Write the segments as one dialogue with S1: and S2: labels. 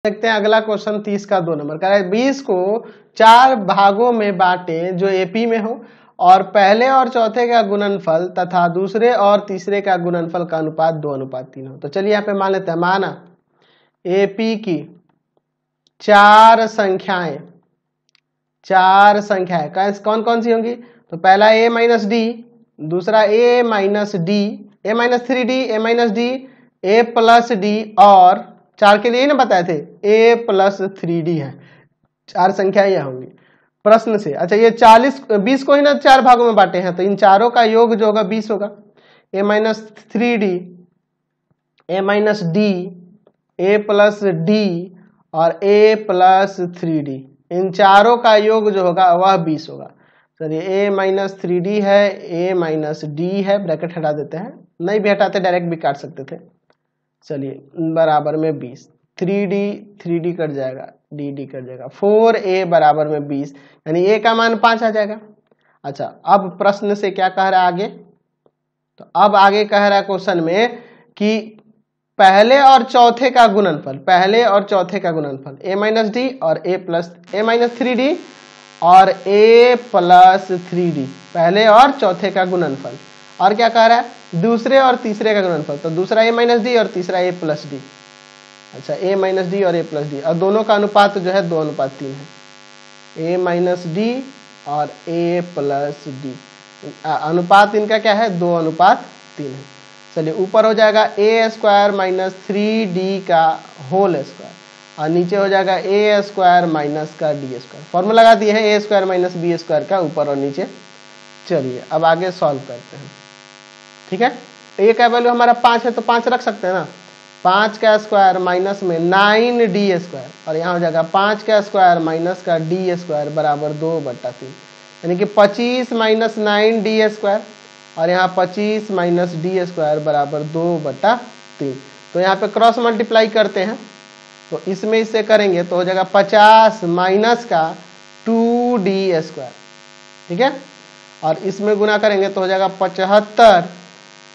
S1: देखते हैं अगला क्वेश्चन 30 का 2 नंबर कह रहा है 20 को 4 भागों में बांटे जो एपी में हो और पहले और चौथे का गुणनफल तथा दूसरे और तीसरे का गुणनफल का अनुपात 2:3 हो। तो चलिए यहाँ पे मान लेते हैं, माना एपी की 4 संख्याएं कौन कौन सी होंगी? तो पहला a माइनस डी, दूसरा a minus D, a minus 3d, a minus D, a plus D, और 4 के लिए ना बताए थे a प्लस 3d है। 4 संख्याएं यह होंगी प्रश्न से। अच्छा, ये 20 को ही ना 4 भागों में बांटे हैं, तो इन चारों का योग जो होगा 20 होगा। a minus 3d, a minus D, a plus D और a प्लस 3d, इन चारों का योग जो होगा वह 20 होगा। चलिए a माइनस 3d है, a माइनस डी है, ब्रैकेट हटा देते हैं, नहीं भी हटाते डायरेक्ट भी काट सकते थे। चलिए बराबर में 20, 3d कट जाएगा, dd कट जाएगा, 4a बराबर में 20, यानी a का मान 5 आ जाएगा। अच्छा, अब प्रश्न से क्या कह रहा है आगे? तो अब आगे कह रहा है क्वेश्चन में कि पहले और चौथे का गुणनफल, a माइनस डी और a माइनस 3d और a प्लस 3d, पहले और चौथे का गुणनफल। और क्या कह रहा है? दूसरे और तीसरे का गुणनफल, तो दूसरा a माइनस डी और तीसरा a प्लस डी। अच्छा, a माइनस डी और a प्लस डी, और दोनों का अनुपात जो है 2:3 है, a माइनस डी और a प्लस डी, अनुपात इनका क्या है? 2:3 है। चलिए ऊपर हो जाएगा a स्क्वायर माइनस 3d का होल स्क्वायर, और नीचे हो जाएगा a स्क्वायर माइनस का डी स्क्वायर। फॉर्मूला लगा दिए है a square minus B square का ऊपर और नीचे। चलिए अब आगे सॉल्व करते हैं, ठीक है। a का वैल्यू हमारा 5 है, तो 5 रख सकते हैं ना। 5 का स्क्वायर माइनस में 9d स्क्वायर, और यहाँ हो जाएगा 5 का स्क्वायर माइनस का डी स्क्वायर बराबर 2/3, यानी कि 25 माइनस 9d स्क्वायर, और यहाँ 25 माइनस डी स्क्वायर बराबर 2/3। तो यहाँ पे क्रॉस मल्टीप्लाई करते हैं, तो इसमें इससे करेंगे तो हो जाएगा 50 माइनस का 2d स्क्वायर, ठीक है, और इसमें गुना करेंगे तो हो जाएगा 75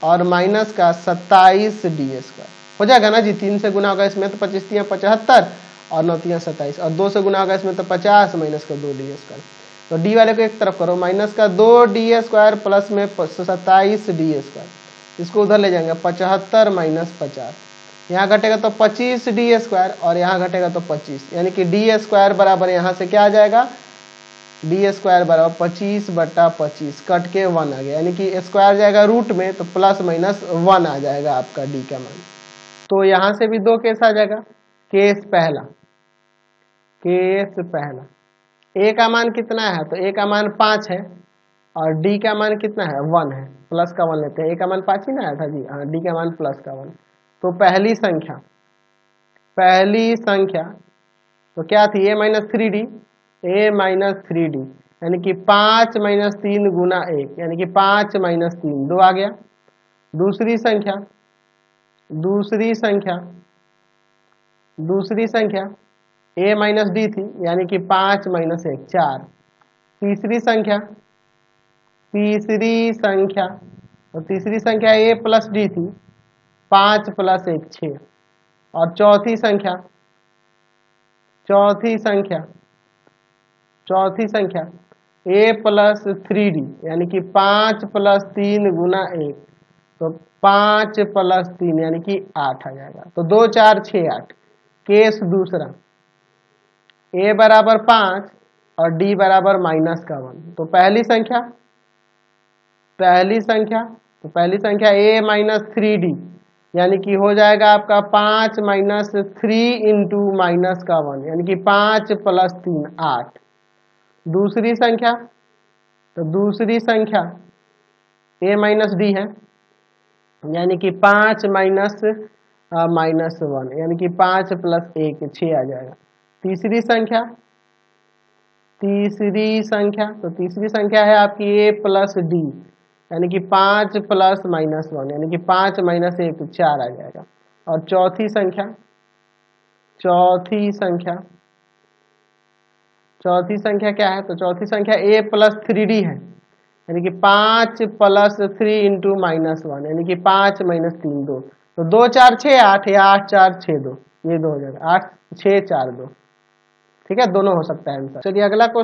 S1: और माइनस का 27d स्क्वायर। हो जाएगा ना जी, 3 से गुना होगा इसमें तो 25 × 75 और 9 × 27, और 2 से गुना होगा इसमें तो 50 माइनस का 2d स्क्वायर। तो d वाले को एक तरफ करो, माइनस का 2d स्क्वायर प्लस में 27d स्क्वायर, इसको उधर ले जाएंगे 75 माइनस 50, यहाँ घटेगा तो 25d स्क्वायर और यहाँ घटेगा तो 25, यानी कि d स्क्वायर बराबर यहाँ से क्या आ जाएगा? d स्क्वायर बराबर 25/25, कट के 1 आ गया, यानी कि स्क्वायर जाएगा रूट में तो प्लस माइनस 1 आ जाएगा आपका d का मान। तो यहाँ से भी 2 केस आ जाएगा। केस पहला, a का मान कितना है? तो a का मान 5 है और d का मान कितना है? 1 है, प्लस का 1 लेते हैं, a का मान 5 ही ना आया था जी, हाँ, d का मान प्लस का 1। तो पहली संख्या तो क्या थी? a माइनस 3d, यानी कि 5 माइनस 3 गुना 1, यानी कि 5 माइनस 3 2 आ गया। दूसरी संख्या a माइनस डी थी, यानी कि 5 माइनस 1 4। तीसरी संख्या a प्लस डी थी, 5 प्लस 1 6। और चौथी संख्या a प्लस 3d, यानी कि 5 प्लस 3 गुना 1, तो 5 प्लस 3 यानी कि 8 आ जाएगा। तो 2 4 6 8। केस दूसरा, a बराबर 5 और d बराबर माइनस का 1। तो पहली संख्या a माइनस 3d, यानी कि हो जाएगा आपका 5 माइनस 3 इंटू माइनस का 1, यानी कि 5 प्लस 3 8। दूसरी संख्या a माइनस डी है, यानी कि 5 माइनस 1, यानी कि 5 प्लस 1 6 आ जाएगा। तीसरी संख्या है आपकी a प्लस डी, यानी कि 5 प्लस माइनस 1, यानी कि 5 माइनस 1 4 आ जाएगा। और चौथी संख्या क्या है? तो चौथी संख्या a प्लस 3d है, यानी कि 5 प्लस 3 इंटू माइनस 1, यानी कि 5 माइनस 3 2। तो 2 4 6 8 या 8 4 6 2, ये 2 हो जाएगा 8 6 4 2। ठीक है, दोनों हो सकता है आंसर। चलिए अगला क्वेश्चन